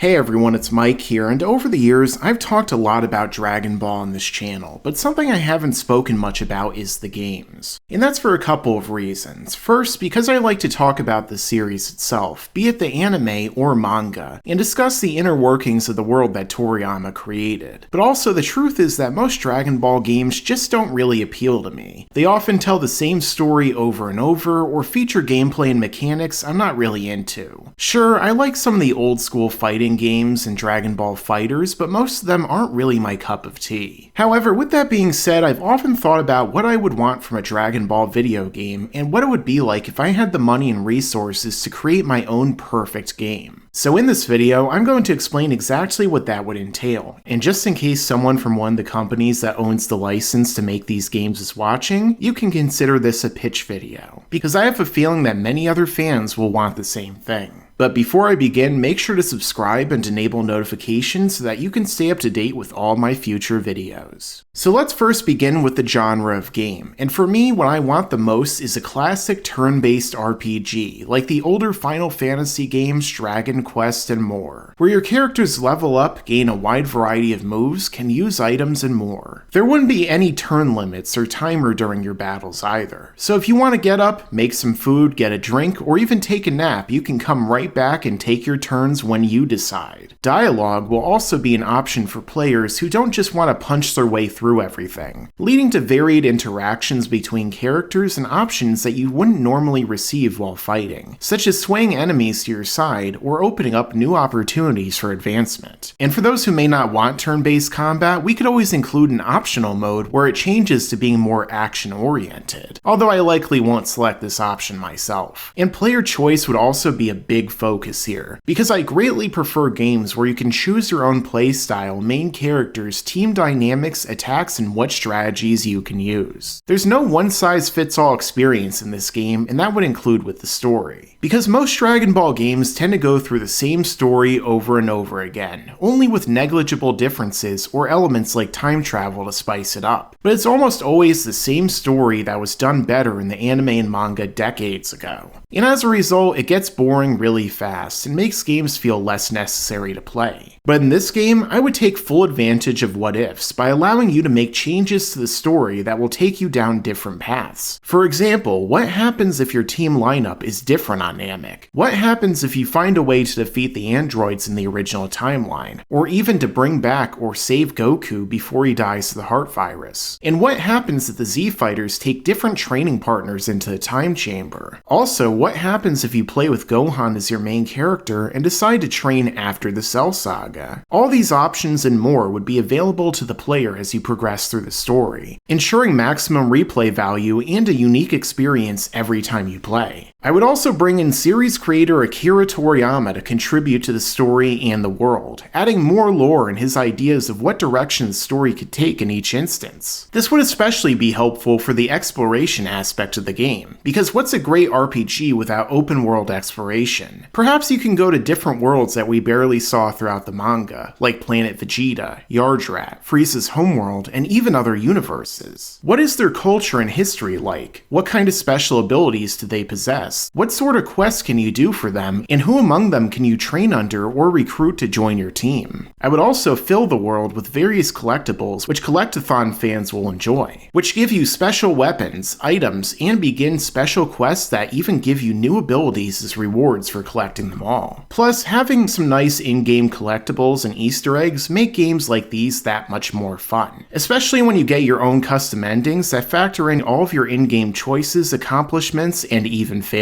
Hey everyone, it's Mike here, and over the years, I've talked a lot about Dragon Ball on this channel, but something I haven't spoken much about is the games. And that's for a couple of reasons. First, because I like to talk about the series itself, be it the anime or manga, and discuss the inner workings of the world that Toriyama created. But also, the truth is that most Dragon Ball games just don't really appeal to me. They often tell the same story over and over, or feature gameplay and mechanics I'm not really into. Sure, I like some of the old school fighting games and Dragon Ball fighters, but most of them aren't really my cup of tea. However, with that being said, I've often thought about what I would want from a Dragon Ball video game and what it would be like if I had the money and resources to create my own perfect game. So in this video, I'm going to explain exactly what that would entail, and just in case someone from one of the companies that owns the license to make these games is watching, you can consider this a pitch video, because I have a feeling that many other fans will want the same thing. But before I begin, make sure to subscribe and enable notifications so that you can stay up to date with all my future videos. So let's first begin with the genre of game, and for me, what I want the most is a classic turn-based RPG, like the older Final Fantasy games, Dragon Quest, and more, where your characters level up, gain a wide variety of moves, can use items, and more. There wouldn't be any turn limits or timer during your battles either, so if you want to get up, make some food, get a drink, or even take a nap, you can come right back and take your turns when you decide. Dialogue will also be an option for players who don't just want to punch their way through everything, leading to varied interactions between characters and options that you wouldn't normally receive while fighting, such as swaying enemies to your side or opening up new opportunities for advancement. And for those who may not want turn-based combat, we could always include an optional mode where it changes to being more action-oriented, although I likely won't select this option myself. And player choice would also be a big focus here, because I greatly prefer games where you can choose your own playstyle, main characters, team dynamics, attacks, and what strategies you can use. There's no one-size-fits-all experience in this game, and that would include with the story. Because most Dragon Ball games tend to go through the same story over and over again, only with negligible differences or elements like time travel to spice it up. But it's almost always the same story that was done better in the anime and manga decades ago. And as a result, it gets boring really fast and makes games feel less necessary to play. But in this game, I would take full advantage of what ifs by allowing you to make changes to the story that will take you down different paths. For example, what happens if your team lineup is different on Namek? What happens if you find a way to defeat the androids in the original timeline, or even to bring back or save Goku before he dies to the heart virus? And what happens if the Z Fighters take different training partners into the time chamber? Also, what happens if you play with Gohan as your main character and decide to train after the Cell Saga? All these options and more would be available to the player as you progress through the story, ensuring maximum replay value and a unique experience every time you play. I would also bring in series creator Akira Toriyama to contribute to the story and the world, adding more lore and his ideas of what direction the story could take in each instance. This would especially be helpful for the exploration aspect of the game, because what's a great RPG without open world exploration? Perhaps you can go to different worlds that we barely saw throughout the manga, like Planet Vegeta, Yardrat, Frieza's homeworld, and even other universes. What is their culture and history like? What kind of special abilities do they possess? What sort of quests can you do for them, and who among them can you train under or recruit to join your team? I would also fill the world with various collectibles which collectathon fans will enjoy, which give you special weapons, items, and begin special quests that even give you new abilities as rewards for collecting them all. Plus, having some nice in-game collectibles and Easter eggs make games like these that much more fun, especially when you get your own custom endings that factor in all of your in-game choices, accomplishments, and even failures.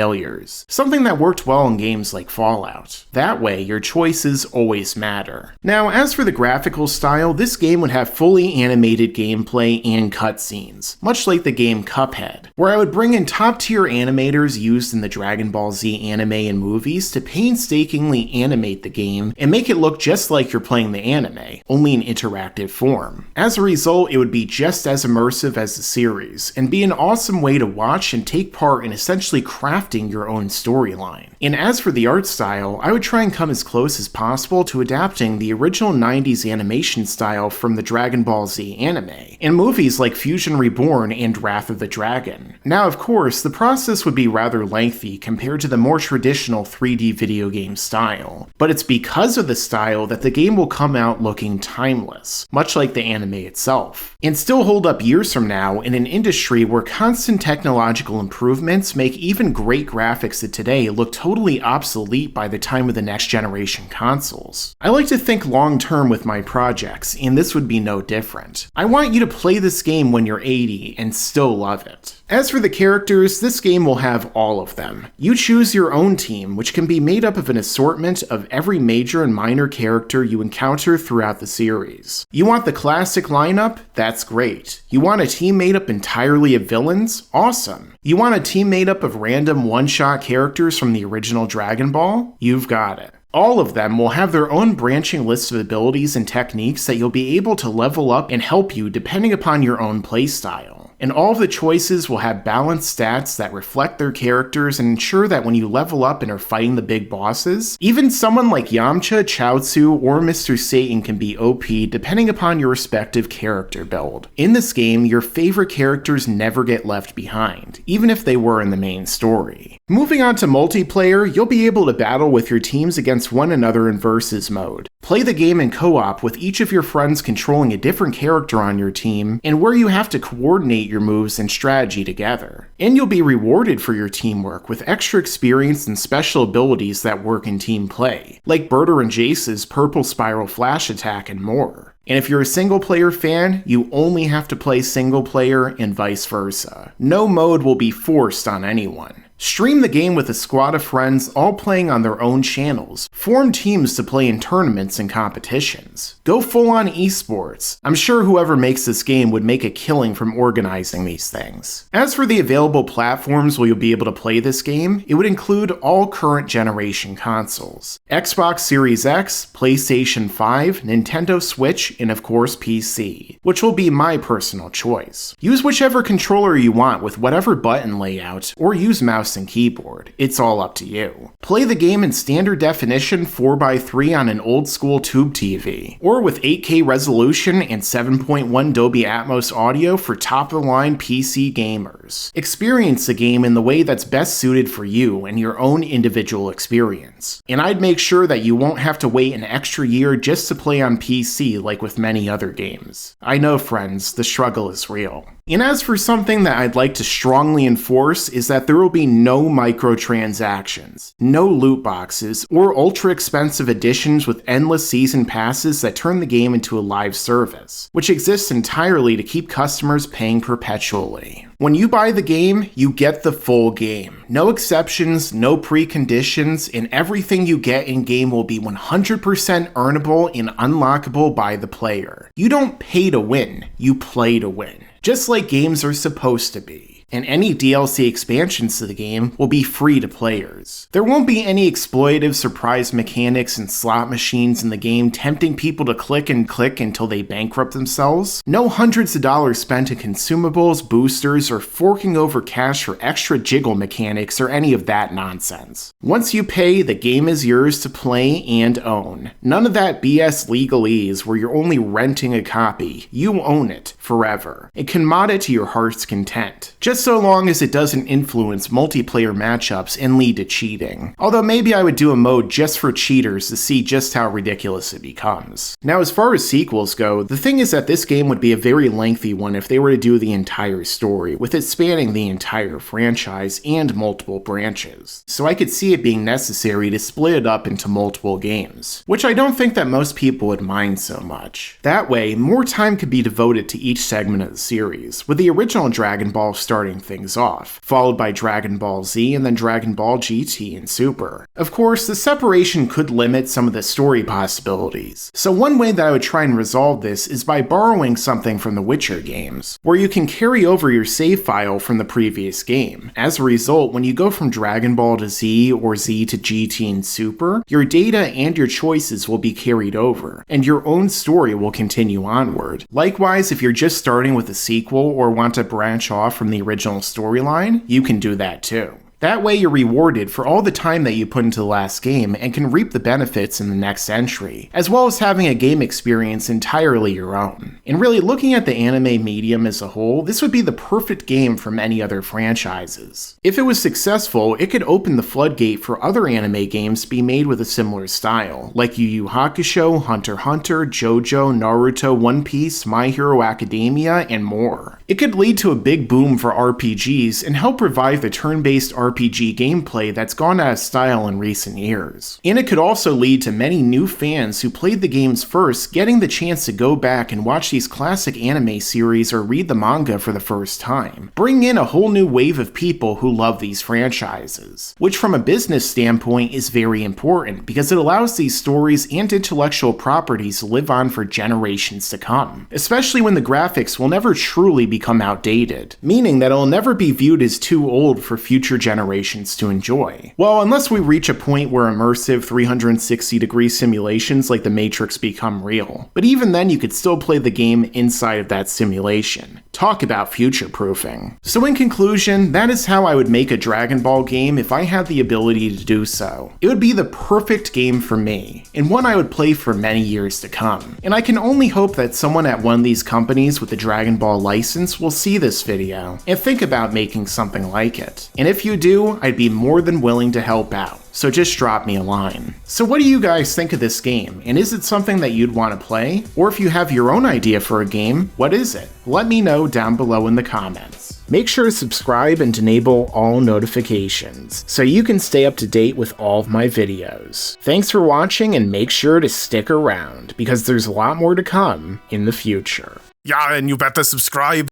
Something that worked well in games like Fallout. That way, your choices always matter. Now, as for the graphical style, this game would have fully animated gameplay and cutscenes, much like the game Cuphead, where I would bring in top-tier animators used in the Dragon Ball Z anime and movies to painstakingly animate the game and make it look just like you're playing the anime, only in interactive form. As a result, it would be just as immersive as the series, and be an awesome way to watch and take part in essentially crafting crafting your own storyline. And as for the art style, I would try and come as close as possible to adapting the original 90s animation style from the Dragon Ball Z anime, in movies like Fusion Reborn and Wrath of the Dragon. Now, of course, the process would be rather lengthy compared to the more traditional 3D video game style, but it's because of the style that the game will come out looking timeless, much like the anime itself, and still hold up years from now in an industry where constant technological improvements make even great graphics of today look totally obsolete by the time of the next generation consoles. I like to think long term with my projects, and this would be no different. I want you to play this game when you're 80 and still love it. As for the characters, this game will have all of them. You choose your own team, which can be made up of an assortment of every major and minor character you encounter throughout the series. You want the classic lineup? That's great. You want a team made up entirely of villains? Awesome. You want a team made up of random one-shot characters from the original Dragon Ball? You've got it. All of them will have their own branching list of abilities and techniques that you'll be able to level up and help you depending upon your own playstyle. And all of the choices will have balanced stats that reflect their characters and ensure that when you level up and are fighting the big bosses, even someone like Yamcha, Chaozu, or Mr. Satan can be OP depending upon your respective character build. In this game, your favorite characters never get left behind, even if they were in the main story. Moving on to multiplayer, you'll be able to battle with your teams against one another in versus mode. Play the game in co-op with each of your friends controlling a different character on your team, and where you have to coordinate your moves and strategy together. And you'll be rewarded for your teamwork with extra experience and special abilities that work in team play, like Berter and Jace's Purple Spiral Flash Attack and more. And if you're a single-player fan, you only have to play single-player and vice versa. No mode will be forced on anyone. Stream the game with a squad of friends all playing on their own channels. Form teams to play in tournaments and competitions. Go full on esports. I'm sure whoever makes this game would make a killing from organizing these things. As for the available platforms where you'll be able to play this game, it would include all current generation consoles. Xbox Series X, PlayStation 5, Nintendo Switch, and of course PC, which will be my personal choice. Use whichever controller you want with whatever button layout, or use mouse and keyboard. It's all up to you. Play the game in standard definition 4x3 on an old school tube TV, or with 8K resolution and 7.1 Dolby Atmos audio for top-of-the-line PC gamers. Experience the game in the way that's best suited for you and your own individual experience. And I'd make sure that you won't have to wait an extra year just to play on PC like with many other games. I know, friends, the struggle is real. And as for something that I'd like to strongly enforce is that there will be no microtransactions, no loot boxes, or ultra expensive additions with endless season passes that turn the game into a live service, which exists entirely to keep customers paying perpetually. When you buy the game, you get the full game. No exceptions, no preconditions, and everything you get in-game will be 100% earnable and unlockable by the player. You don't pay to win, you play to win. Just like games are supposed to be. And any DLC expansions to the game will be free to players. There won't be any exploitative surprise mechanics and slot machines in the game tempting people to click and click until they bankrupt themselves. No hundreds of dollars spent in consumables, boosters, or forking over cash for extra jiggle mechanics or any of that nonsense. Once you pay, the game is yours to play and own. None of that BS legalese where you're only renting a copy. You own it forever. And can mod it to your heart's content. Just so long as it doesn't influence multiplayer matchups and lead to cheating. Although maybe I would do a mode just for cheaters to see just how ridiculous it becomes. Now, as far as sequels go, the thing is that this game would be a very lengthy one if they were to do the entire story, with it spanning the entire franchise and multiple branches. So I could see it being necessary to split it up into multiple games, which I don't think that most people would mind so much. That way, more time could be devoted to each segment of the series, with the original Dragon Ball starting things off, followed by Dragon Ball Z and then Dragon Ball GT and Super. Of course, the separation could limit some of the story possibilities, so one way that I would try and resolve this is by borrowing something from the Witcher games, where you can carry over your save file from the previous game. As a result, when you go from Dragon Ball to Z or Z to GT and Super, your data and your choices will be carried over, and your own story will continue onward. Likewise, if you're just starting with a sequel or want to branch off from the original storyline, you can do that too. That way you're rewarded for all the time that you put into the last game and can reap the benefits in the next entry, as well as having a game experience entirely your own. And really, looking at the anime medium as a whole, this would be the perfect game for many other franchises. If it was successful, it could open the floodgate for other anime games to be made with a similar style, like Yu Yu Hakusho, Hunter x Hunter, JoJo, Naruto, One Piece, My Hero Academia, and more. It could lead to a big boom for RPGs and help revive the turn-based RPG gameplay that's gone out of style in recent years. And it could also lead to many new fans who played the games first getting the chance to go back and watch these classic anime series or read the manga for the first time, bringing in a whole new wave of people who love these franchises, which from a business standpoint is very important because it allows these stories and intellectual properties to live on for generations to come, especially when the graphics will never truly become outdated, meaning that it'll never be viewed as too old for future generations to enjoy. Well, unless we reach a point where immersive 360-degree simulations like the Matrix become real, but even then you could still play the game inside of that simulation. Talk about future-proofing. So in conclusion, that is how I would make a Dragon Ball game if I had the ability to do so. It would be the perfect game for me, and one I would play for many years to come. And I can only hope that someone at one of these companies with the Dragon Ball license will see this video and think about making something like it. And if you do, I'd be more than willing to help out. So just drop me a line. So what do you guys think of this game? And is it something that you'd want to play? Or if you have your own idea for a game, what is it? Let me know down below in the comments. Make sure to subscribe and enable all notifications so you can stay up to date with all of my videos. Thanks for watching and make sure to stick around because there's a lot more to come in the future. Yeah, and you better subscribe.